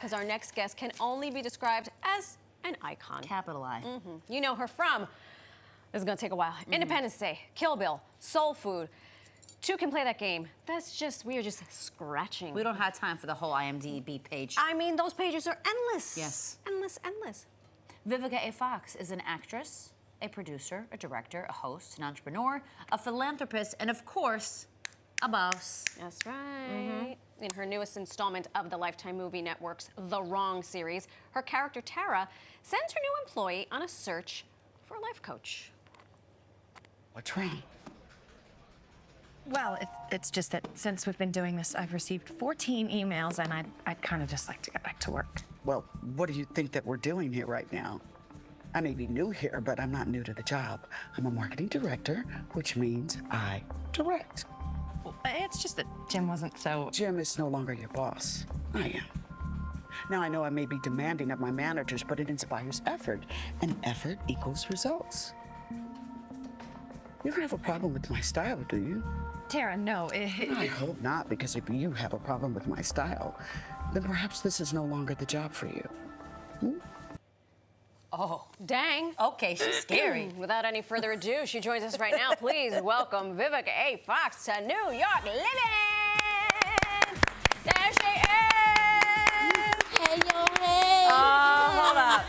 because our next guest can only be described as an icon. Capital I. You know her from, this is gonna take a while, Independence Day, Kill Bill, Soul Food. Two can play that game. That's just, we are just scratching. We don't have time for the whole IMDb page. I mean, those pages are endless. Yes. Endless, endless. Vivica A. Fox is an actress, a producer, a director, a host, an entrepreneur, a philanthropist, and of course, a boss. That's right. In her newest installment of the Lifetime Movie Network's The Wrong series, her character Tara sends her new employee on a search for a life coach. What's wrong? Well, it's just that since we've been doing this, I've received 14 emails, and I'd kind of just like to get back to work. Well, what do you think that we're doing here right now? I may be new here, but I'm not new to the job. I'm a marketing director, which means I direct. It's just that Jim wasn't so... Jim is no longer your boss. I am. Now, I know I may be demanding of my managers, but it inspires effort, and effort equals results. You don't have a problem with my style, do you? Tara, no. I hope not, because if you have a problem with my style, then perhaps this is no longer the job for you. Oh, Dang. okay, she's scary. Without any further ado, she joins us right now. Please welcome Vivica A. Fox to New York Living. There she is. Hey, yo, hey. Hold up.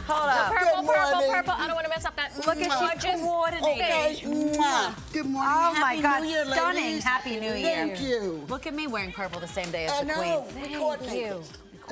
Hold up. Purple, morning. purple. I don't want to mess up that. Look at she's coordinating. Okay. Mwah. Good morning. Oh my Happy God, New Year, stunning. ladies. Happy New Year. Thank you. Look at me wearing purple the same day as I the know. Queen. We Thank coordinated. you.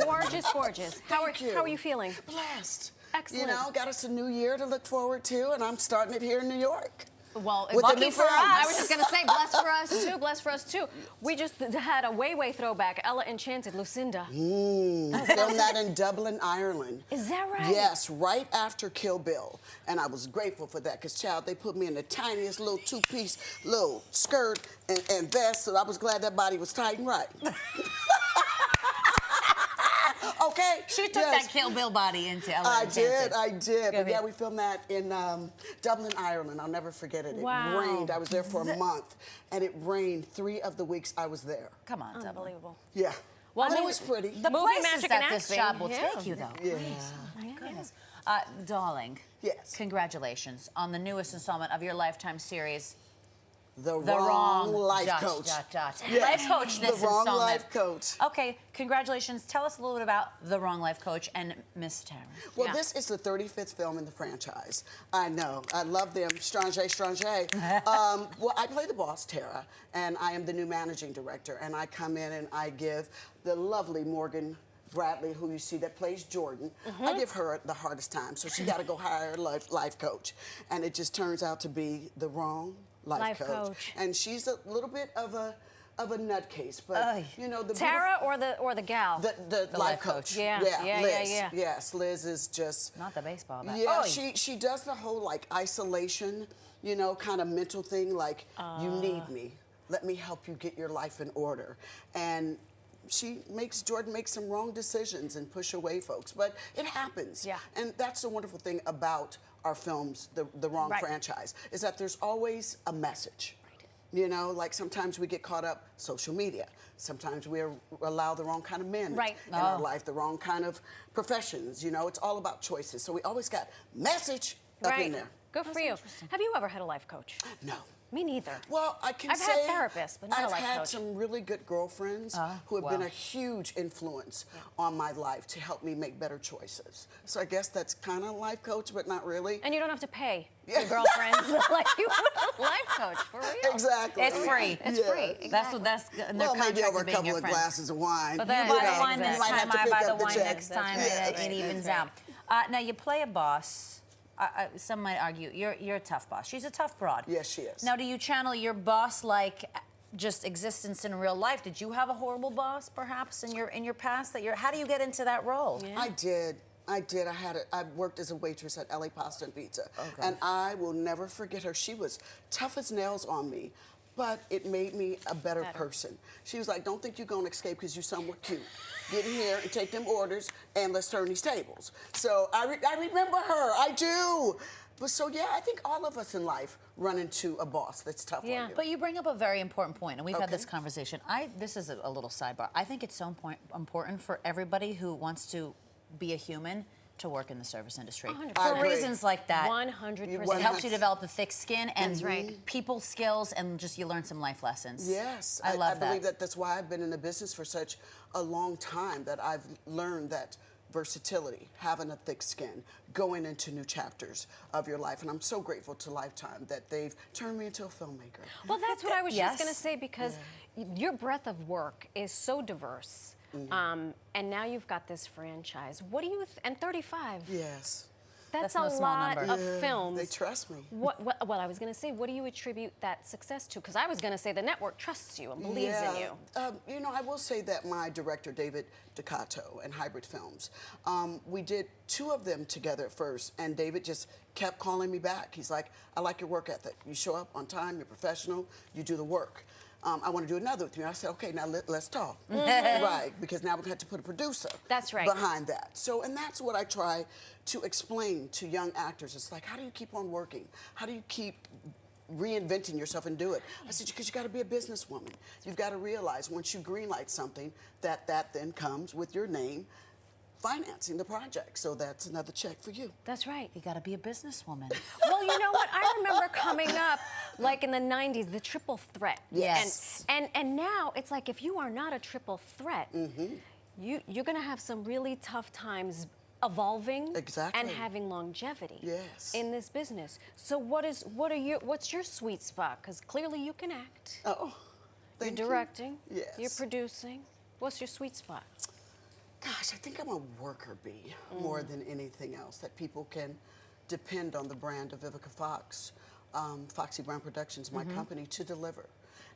Gorgeous, gorgeous. How are you feeling? Blessed. Excellent. You know, got us a new year to look forward to, and I'm starting it here in New York. Well, With the lucky new for us. films. I was just going to say, blessed for us too, blessed for us too. We just had a way throwback. Ella Enchanted, Lucinda. Filmed that in Dublin, Ireland. Is that right? Yes, right after Kill Bill. And I was grateful for that, because, child, they put me in the tiniest little two-piece little skirt and vest, so I was glad that body was tight and right. Okay. She took that Kill Bill body into Ella I Enchanted. did. Go But yeah, ahead. we filmed that in Dublin, Ireland. I'll never forget it. Wow. It rained. I was there for a month, and it rained 3 of the weeks I was there. Come on, Dublin. Unbelievable. Yeah. Well, But it movie- was pretty. The Movie places magic that and this acting, job will yeah. take you, though. Yeah. Oh, my goodness. Darling. Yes. Congratulations on the newest installment of your Lifetime series, The The wrong life dot, coach. Dot, dot. Yes. Life coach. This The wrong installment. life coach. Okay, congratulations. Tell us a little bit about The Wrong Life Coach and Miss Tara. Well, Yeah. this is the 35th film in the franchise. I know. I love them. Strange. Well, I play the boss, Tara, and I am the new managing director. And I come in and I give the lovely Morgan Bradley, who you see that plays Jordan, I give her the hardest time. So she got to go hire a life coach. And it just turns out to be the wrong life coach. And she's a little bit of a nutcase, but you know the Tara or the gal? the life coach. Yeah, Liz. yeah. Yes, Liz is just Not the baseball bat. yeah. Oh, She does the whole like isolation, you know, kind of mental thing. Like you need me. Let me help you get your life in order. And Jordan makes some wrong decisions and push away folks, but it happens. Yeah. And that's the wonderful thing about our films, the Wrong franchise, is that there's always a message. You know, like sometimes we get caught up social media. Sometimes we allow the wrong kind of men in our life, the wrong kind of professions. You know, it's all about choices. So we always got message up in there. Good for you. Have you ever had a life coach? No. Me neither. Well, I can I've say had therapists, but not a I've life had coach. some really good girlfriends who have been a huge influence on my life to help me make better choices. So I guess that's kind of a life coach, but not really. And you don't have to pay your girlfriends like you would a life coach, for real. Exactly. it's free. It's free. That's and they're Well, maybe contracted over a being couple your of friends. glasses of wine. But then you buy the know, wine you this might time, have to I pick buy the up the wine check. next time, That's and right. it evens That's out. Now, you play a boss. Some might argue you're a tough boss. She's a tough broad. Yes, she is. Now, do you channel your boss-like just existence in real life? Did you have a horrible boss, perhaps, in your past? How do you get into that role? Yeah. I did. I worked as a waitress at LA Pasta and Pizza. And I will never forget her. She was tough as nails on me, but it made me a better person. She was like, don't think you're gonna escape because you're somewhat cute. Get in here and take them orders and let's turn these tables. So I remember her, I do. But so, yeah, I think all of us in life run into a boss that's tough on you. But you bring up a very important point, and we've had this Okay. conversation. This is a little sidebar. I think it's so important for everybody who wants to be a human to work in the service industry. 100%. I For agree. reasons like that. 100%. It helps you develop the thick skin and That's right. people skills, and just you learn some life lessons. Yes, I love believe that that's why I've been in the business for such a long time, that I've learned that versatility, having a thick skin, going into new chapters of your life. And I'm so grateful to Lifetime that they've turned me into a filmmaker. Well, that's what I was Yes. just going to say, because your breadth of work is so diverse. And now you've got this franchise. What do you, and 35. Yes. That's no a small lot number. of films. They trust me. Well, I was going to say, what do you attribute that success to? Because I was going to say the network trusts you and believes in you. You know, I will say that my director, David Ducato, and Hybrid Films, we did 2 of them together at first, and David just kept calling me back. He's like, I like your work ethic. You show up on time, you're professional, you do the work. I want to do another with you. I said, okay, now let's talk. Right, because now we're going to have to put a producer That's right. behind that. So, and that's what I try to explain to young actors. It's like, how do you keep on working? How do you keep reinventing yourself and do it? I said, because you got to be a businesswoman. You've got to realize once you greenlight something, that then comes with your name financing the project. So that's another check for you. That's right. You got to be a businesswoman. Well, you know what? I remember coming up, like in the 90s, the triple threat. Yes. And now it's like, if you are not a triple threat, you're going to have some really tough times evolving Exactly. and having longevity Yes. in this business. So what's your sweet spot? Because clearly you can act. Oh, thank You're directing. you. Yes. You're producing. What's your sweet spot? Gosh, I think I'm a worker bee more than anything else, that people can depend on the brand of Vivica Fox, Foxy Brown Productions, my company, to deliver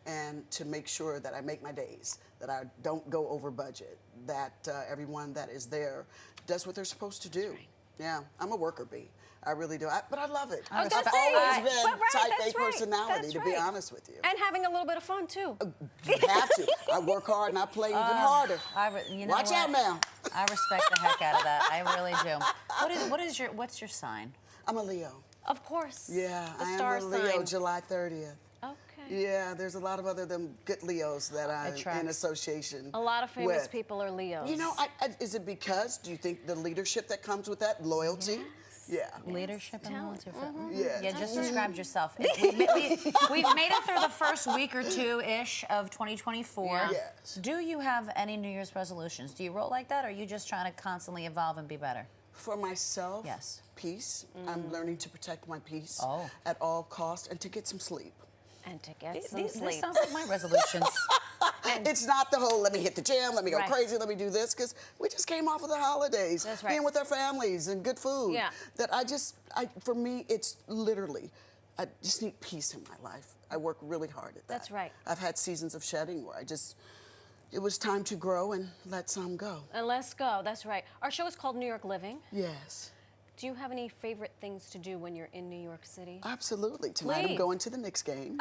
and to make sure that I make my days, that I don't go over budget, that everyone that is there does what they're supposed to do. Yeah, I'm a worker bee. I really do. But I love it. I was gonna I've say, always but been right, type that's A right, personality, that's to be right. honest with you. And having a little bit of fun, too. You have to. I work hard and I play even harder. You know Watch what? out now. I respect the heck out of that. I really do. What's your sign? I'm a Leo. Of course. Yeah, The I star am a Leo, sign. July 30th. Okay. Yeah, there's a lot of other them good Leos that I'm in tracks. association A lot of famous with. people are Leos. You know, is it because, do you think the leadership that comes with that, loyalty? Yeah. Leadership and loyalty. Yeah. Yeah, just described yourself. We've made it through the first week or two-ish of 2024. Yeah. Yes. Do you have any New Year's resolutions? Do you roll like that, or are you just trying to constantly evolve and be better? For myself, Yes. peace. I'm learning to protect my peace Oh. at all costs and to get some sleep. And to get some This sleep. sounds like my resolutions. It's not the whole, let me hit the gym, let me go Right. crazy, let me do this, because we just came off of the holidays, That's right. being with our families and good food. Yeah. That for me, it's literally, I just need peace in my life. I work really hard at that. That's right. I've had seasons of shedding where it was time to grow and let some go. And let's go. That's right. Our show is called New York Living. Yes, Do you have any favorite things to do when you're in New York City? absolutely. Tonight Please. I'm going to the Knicks game.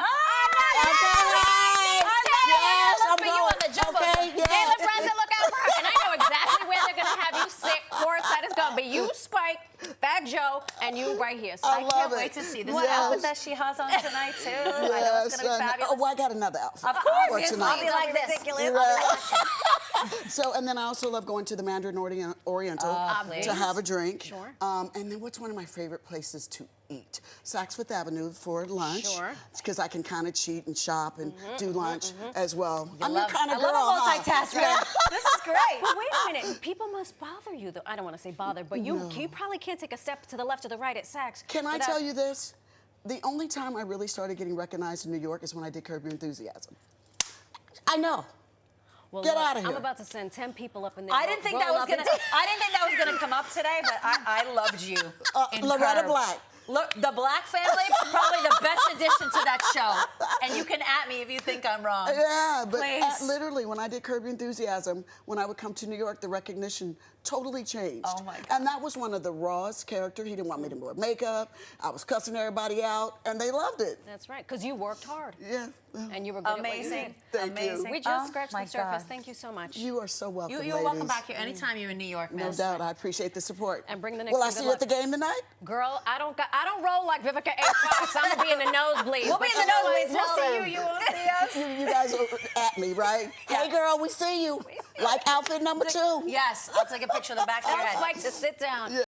Yes, I'm for you going. on the jumbo. Okay, yes. Hey, LeBron, look out for her. And I know exactly where they're going to have you sit. Courtside is going to be you, Spike, Fat Joe, and you right here. So I love Can't it. wait to see this Yes. outfit that she has on tonight, too. I know it's going to be fabulous. Oh, well, I got another outfit. Of course, for yes, tonight. I'll be like this. Ridiculous. So, and then I also love going to the Mandarin Oriental please. to have a drink. Sure. And then what's one of my favorite places to eat? Saks Fifth Avenue for lunch. Sure. Because I can kind of cheat and shop and do lunch as well. I'm love- your kind of I girl, love a huh? multitasker. This is great. But wait a minute. People must bother you, though. I don't want to say bother, but you probably can't take a step to the left or the right at Saks. Can I without- tell you this? The only time I really started getting recognized in New York is when I did Curb Your Enthusiasm. I know. Well, Get look, outta here. I'm about to send 10 people up in there. I didn't think that was gonna come up today, but I loved you. in Loretta Curb. Black. Look, the Black family, probably the best addition to that show. And you can at me if you think I'm wrong. Yeah, but Please. literally, when I did Curb Your Enthusiasm, when I would come to New York, the recognition totally changed. Oh, my God. And that was one of the rawest character. He didn't want me to wear makeup. I was cussing everybody out, and they loved it. That's right, because you worked hard. Yeah. And you were good Amazing. at what you did. Thank you. Amazing. We just Oh, scratched my the surface. God. Thank you so much. You are so welcome, You're welcome ladies. back here anytime you're in New York, No miss. doubt. I appreciate the support. And bring the Knicks Will I and see good you at the luck. game tonight? Girl, I I don't roll like Vivica A. Fox. I'm gonna be in the nosebleeds. We'll be but in the you know what? nosebleeds. We'll see you. You won't see us. You guys are at me, right? Hey, girl, we see you. Like outfit number 2. Yes, I'll take a picture of the back of your Tell head. Spike to sit down.